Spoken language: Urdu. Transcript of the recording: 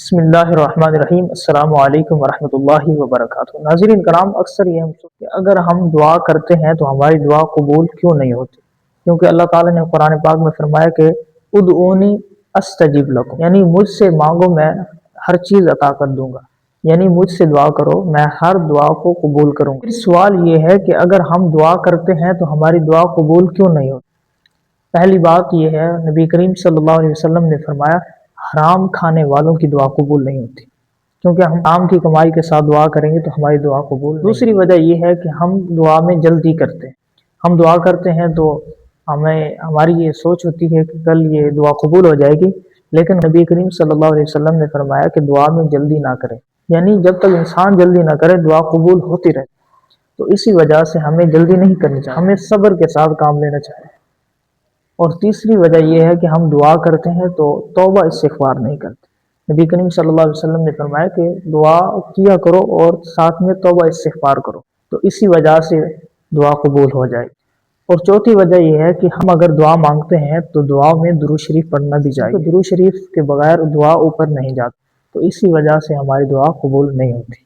بسم اللہ الرحمن الرحیم۔ السلام علیکم ورحمۃ اللہ وبرکاتہ۔ ناظرین کرام، اکثر یہ ہم سوچتے ہیں کہ اگر ہم دعا کرتے ہیں تو ہماری دعا قبول کیوں نہیں ہوتی؟ کیونکہ اللہ تعالیٰ نے قرآن پاک میں فرمایا کہ ادعونی استجب لکم، یعنی مجھ سے مانگو میں ہر چیز عطا کر دوں گا، یعنی مجھ سے دعا کرو میں ہر دعا کو قبول کروں گا۔ پھر سوال یہ ہے کہ اگر ہم دعا کرتے ہیں تو ہماری دعا قبول کیوں نہیں ہوتی؟ پہلی بات یہ ہے، نبی کریم صلی اللہ علیہ وسلم نے فرمایا حرام کھانے والوں کی دعا قبول نہیں ہوتی، کیونکہ ہم حرام کی کمائی کے ساتھ دعا کریں گے تو ہماری دعا قبول نہیں۔ دوسری وجہ یہ ہے کہ ہم دعا میں جلدی کرتے ہیں۔ ہم دعا کرتے ہیں تو ہماری یہ سوچ ہوتی ہے کہ کل یہ دعا قبول ہو جائے گی، لیکن نبی کریم صلی اللہ علیہ وسلم نے فرمایا کہ دعا میں جلدی نہ کریں، یعنی جب تک انسان جلدی نہ کرے دعا قبول ہوتی رہے۔ تو اسی وجہ سے ہمیں جلدی نہیں کرنی چاہیے، ہمیں صبر کے ساتھ کام لینا چاہیے۔ اور تیسری وجہ یہ ہے کہ ہم دعا کرتے ہیں تو توبہ استغفار نہیں کرتے۔ نبی کریم صلی اللہ علیہ وسلم نے فرمایا کہ دعا کیا کرو اور ساتھ میں توبہ استغفار کرو، تو اسی وجہ سے دعا قبول ہو جائے گی۔ اور چوتھی وجہ یہ ہے کہ ہم اگر دعا مانگتے ہیں تو دعا میں درود شریف پڑھنا بھی چاہیے، درود شریف کے بغیر دعا اوپر نہیں جاتی، تو اسی وجہ سے ہماری دعا قبول نہیں ہوتی۔